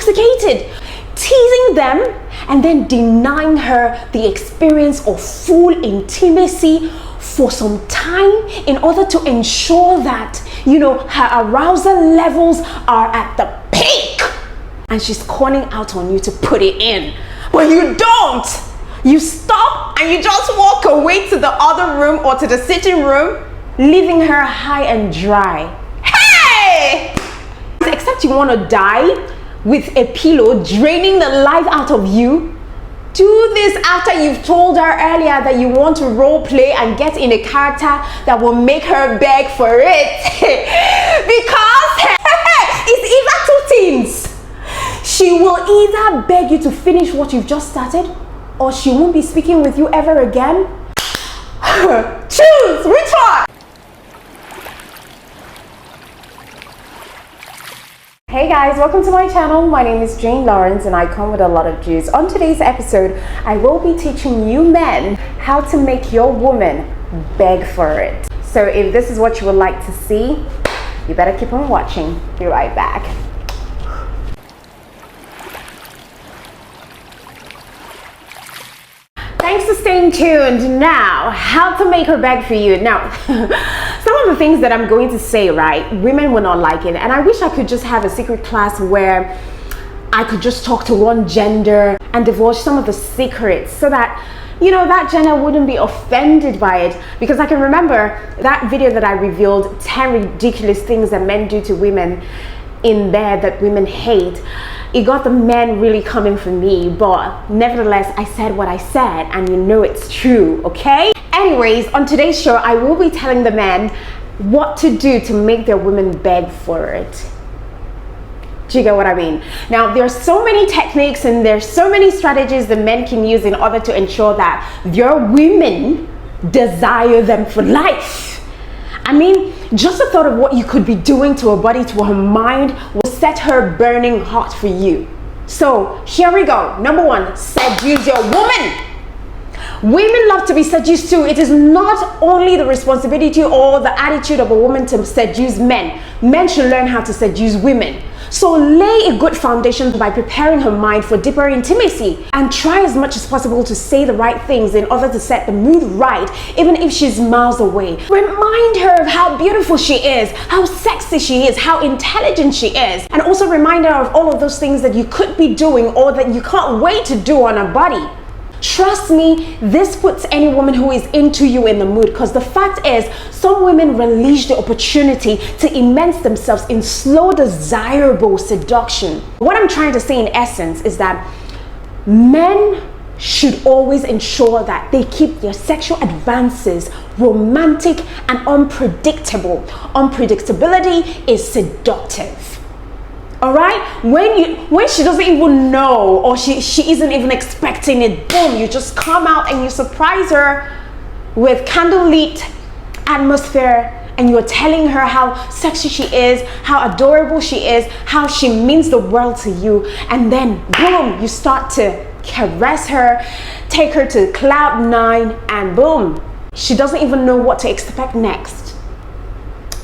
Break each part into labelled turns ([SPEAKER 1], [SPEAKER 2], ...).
[SPEAKER 1] intoxicated, teasing them, and then denying her the experience of full intimacy for some time in order to ensure that, her arousal levels are at the peak. And she's calling out on you to put it in. But you don't. You stop and you just walk away to the other room or to the sitting room, leaving her high and dry. Hey! Except you want to die with a pillow draining the life out of you. Do this after you've told her earlier that you want to role play and get in a character that will make her beg for it. Because it's either two things. She will either beg you to finish what you've just started, or she won't be speaking with you ever again. Choose which one. Hey guys, welcome to my channel. My name is Jane Lawrence and I come with a lot of juice. On today's episode, I will be teaching you men how to make your woman beg for it. So if this is what you would like to see, you better keep on watching. Be right back. Thanks for staying tuned. Now, how to make her beg for you. Now, some of the things that I'm going to say, right, women will not like it. And I wish I could just have a secret class where I could just talk to one gender and divulge some of the secrets so that, that gender wouldn't be offended by it. Because I can remember that video that I revealed 10 ridiculous things that men do to women in bed that women hate. It got the men really coming for me, but nevertheless, I said what I said, and it's true, okay? Anyways, on today's show, I will be telling the men what to do to make their women beg for it. Do you get what I mean? Now, there's so many techniques and there's so many strategies that men can use in order to ensure that their women desire them for life. I mean, just the thought of what you could be doing to her body, to her mind, will set her burning hot for you. So here we go. Number one, seduce your woman. Women love to be seduced too. It is not only the responsibility or the attitude of a woman to seduce men. Men should learn how to seduce women. So lay a good foundation by preparing her mind for deeper intimacy and try as much as possible to say the right things in order to set the mood right, even if she's miles away. Remind her of how beautiful she is, how sexy she is, how intelligent she is, and also remind her of all of those things that you could be doing or that you can't wait to do on her body. Trust me, this puts any woman who is into you in the mood, because the fact is, some women relish the opportunity to immerse themselves in slow, desirable seduction. What I'm trying to say in essence is that men should always ensure that they keep their sexual advances romantic and unpredictable. Unpredictability is seductive. All right, when she doesn't even know or she isn't even expecting it, boom, you just come out and you surprise her with candlelit atmosphere, and you're telling her how sexy she is, how adorable she is, how she means the world to you, and then boom, you start to caress her, take her to cloud 9, and boom, she doesn't even know what to expect next.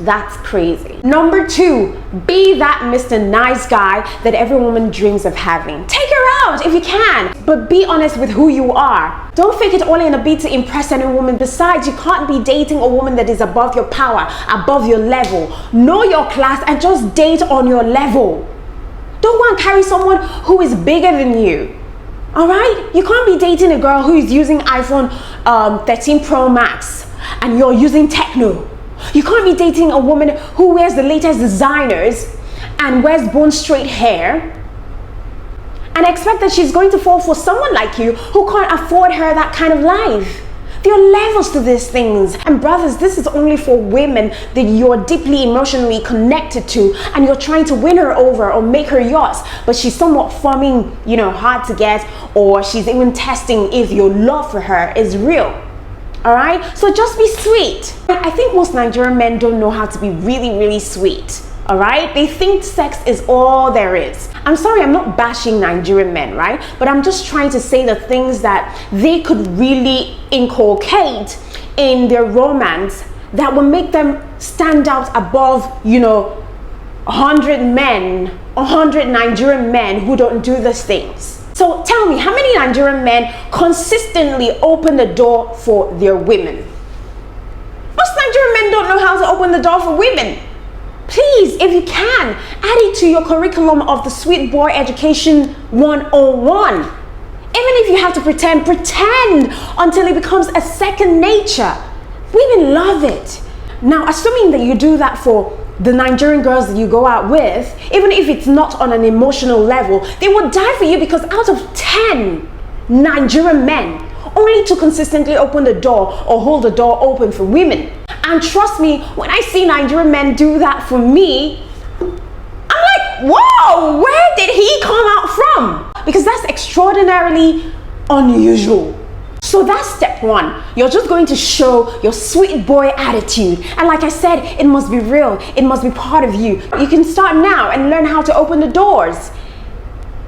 [SPEAKER 1] That's crazy. Number 2, be that Mr. Nice Guy that every woman dreams of having. Take her out if you can, but be honest with who you are. Don't fake it all in a bid to impress any woman. Besides, you can't be dating a woman that is above your power, above your level. Know your class and just date on your level. Don't go and carry someone who is bigger than you. All right? You can't be dating a girl who is using iPhone 13 Pro Max and you're using Techno. You can't be dating a woman who wears the latest designers and wears bone straight hair and expect that she's going to fall for someone like you who can't afford her that kind of life. There are levels to these things. And brothers, this is only for women that you're deeply emotionally connected to and you're trying to win her over or make her yours, but she's somewhat forming, hard to get, or she's even testing if your love for her is real. All right, so just be sweet. I think most Nigerian men don't know how to be really, really sweet. All right, they think sex is all there is. I'm sorry, I'm not bashing Nigerian men, right? But I'm just trying to say the things that they could really inculcate in their romance that will make them stand out above, 100 Nigerian men who don't do these things. So tell me, how many Nigerian men consistently open the door for their women? Most Nigerian men don't know how to open the door for women. Please, if you can, add it to your curriculum of the Sweet Boy Education 101. Even if you have to pretend until it becomes a second nature. Women love it. Now, assuming that you do that for the Nigerian girls that you go out with, even if it's not on an emotional level, they will die for you, because out of 10 Nigerian men, only to consistently open the door or hold the door open for women. And trust me, when I see Nigerian men do that for me, I'm like, whoa, where did he come out from? Because that's extraordinarily unusual. So that's step one. You're just going to show your sweet boy attitude. And like I said, it must be real. It must be part of you. You can start now and learn how to open the doors.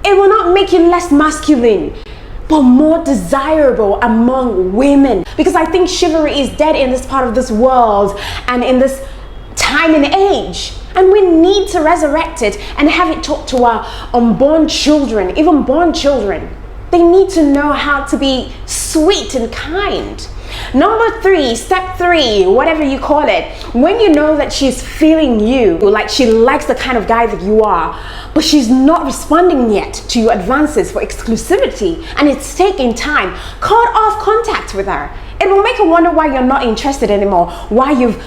[SPEAKER 1] It will not make you less masculine, but more desirable among women. Because I think chivalry is dead in this part of this world and in this time and age. And we need to resurrect it and have it taught to our unborn children, even born children. They need to know how to be sweet and kind. Number 3, step 3, whatever you call it, when you know that she's feeling you, like she likes the kind of guy that you are, but she's not responding yet to your advances for exclusivity, and it's taking time, cut off contact with her. It will make her wonder why you're not interested anymore, why you've,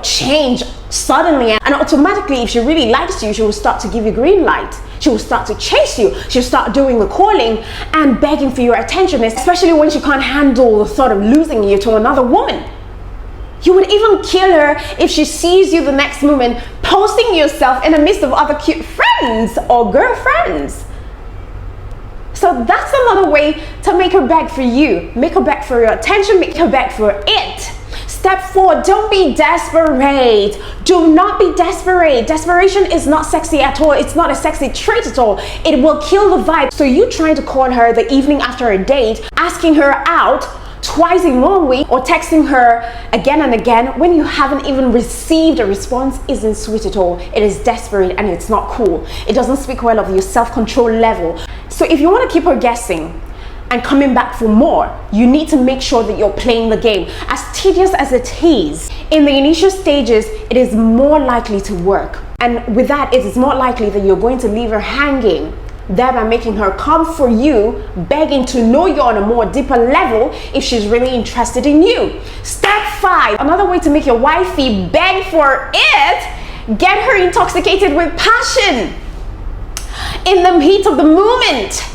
[SPEAKER 1] changed suddenly, and automatically, if she really likes you, she will start to give you green light. She will start to chase you. She'll start doing the calling and begging for your attention, especially when she can't handle the thought of losing you to another woman. You would even kill her if she sees you the next moment posting yourself in the midst of other cute friends or girlfriends. So that's another way to make her beg for you. Make her beg for your attention, make her beg for it. Step 4, don't be desperate. Do not be desperate. Desperation is not sexy at all. It's not a sexy trait at all. It will kill the vibe. So you trying to call her the evening after a date, asking her out twice in 1 week, or texting her again and again when you haven't even received a response isn't sweet at all. It is desperate and it's not cool. It doesn't speak well of your self-control level. So if you want to keep her guessing and coming back for more, you need to make sure that you're playing the game. As tedious as it is, in the initial stages, it is more likely to work. And with that, it is more likely that you're going to leave her hanging, thereby making her come for you, begging to know you on a more deeper level if she's really interested in you. Step 5, another way to make your wifey beg for it, get her intoxicated with passion. In the heat of the moment,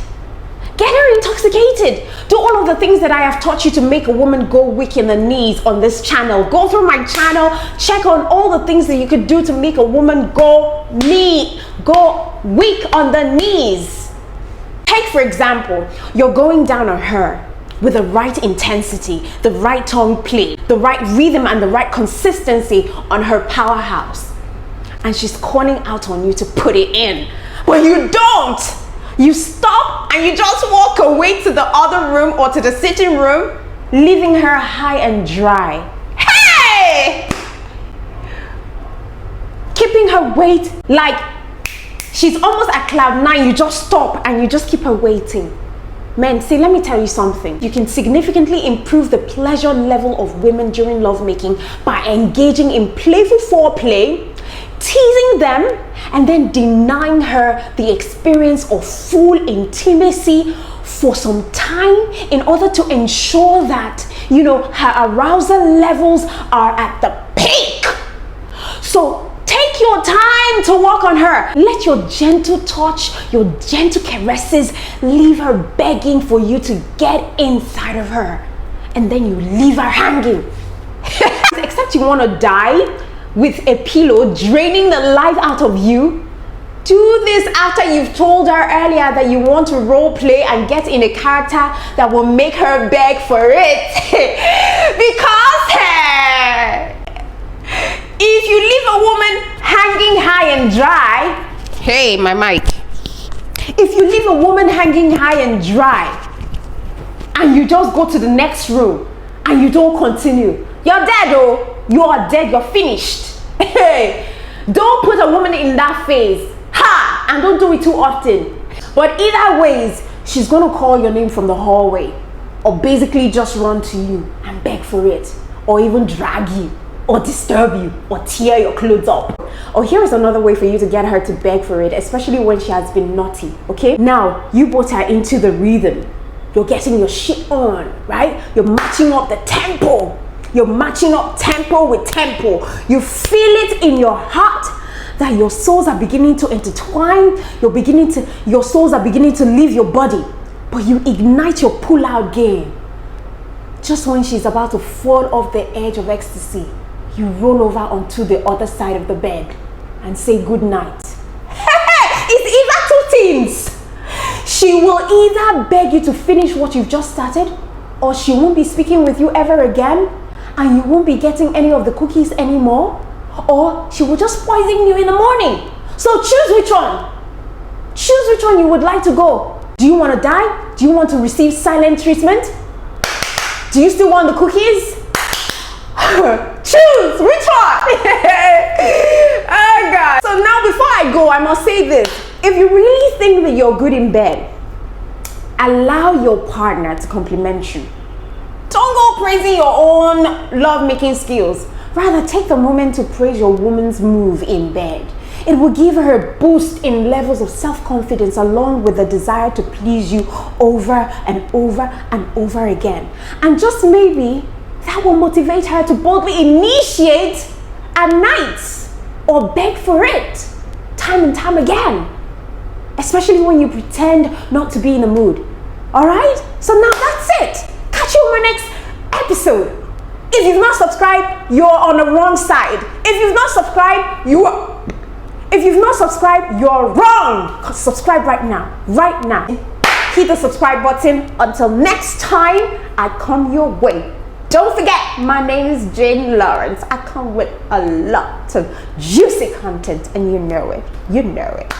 [SPEAKER 1] get her intoxicated. Do all of the things that I have taught you to make a woman go weak in the knees on this channel. Go through my channel, check on all the things that you could do to make a woman go weak on the knees. Take, for example, you're going down on her with the right intensity, the right tongue play, the right rhythm, and the right consistency on her powerhouse. And she's calling out on you to put it in. But you don't. You stop and you just walk away to the other room or to the sitting room, leaving her high and dry. Hey! Keeping her wait like she's almost at cloud 9. You just stop and you just keep her waiting. Men, see, let me tell you something. You can significantly improve the pleasure level of women during lovemaking by engaging in playful foreplay, teasing them, and then denying her the experience of full intimacy for some time in order to ensure that, her arousal levels are at the peak. So take your time to work on her. Let your gentle touch, your gentle caresses leave her begging for you to get inside of her. And then you leave her hanging. Except you want to die with a pillow draining the life out of you. Do this after you've told her earlier that you want to role play and get in a character that will make her beg for it. Because if you leave a woman hanging high and dry, hey, my mic. If you leave a woman hanging high and dry and you just go to the next room and you don't continue, you're dead, oh. You are dead, you're finished. Hey, Don't put a woman in that phase. Ha! And don't do it too often. But either ways, she's gonna call your name from the hallway, or basically just run to you and beg for it, or even drag you, or disturb you, or tear your clothes up. Or here's another way for you to get her to beg for it, especially when she has been naughty, okay? Now, you both are into the rhythm. You're getting your shit on, right? You're matching up the tempo. You're matching up tempo with tempo. You feel it in your heart that your souls are beginning to intertwine. Your souls are beginning to leave your body. But you ignite your pull-out game. Just when she's about to fall off the edge of ecstasy, you roll over onto the other side of the bed and say good night. It's either two things. She will either beg you to finish what you've just started, or she won't be speaking with you ever again, and you won't be getting any of the cookies anymore, or she will just poison you in the morning. So choose which one. Choose which one you would like to go. Do you want to die? Do you want to receive silent treatment? Do you still want the cookies? Choose which one. Oh God. So now before I go, I must say this. If you really think that you're good in bed, allow your partner to compliment you. Don't go praising your own love-making skills. Rather, take the moment to praise your woman's move in bed. It will give her a boost in levels of self-confidence, along with the desire to please you over and over and over again. And just maybe that will motivate her to boldly initiate at night or beg for it time and time again. Especially when you pretend not to be in the mood. Alright? So now that's it. Catch you on my next episode. If you've not subscribed, you're on the wrong side. If you've not subscribed, you're wrong. Subscribe right now. Right now. Hit the subscribe button. Until next time, I come your way. Don't forget, my name is Jane Lawrence. I come with a lot of juicy content, and you know it. You know it.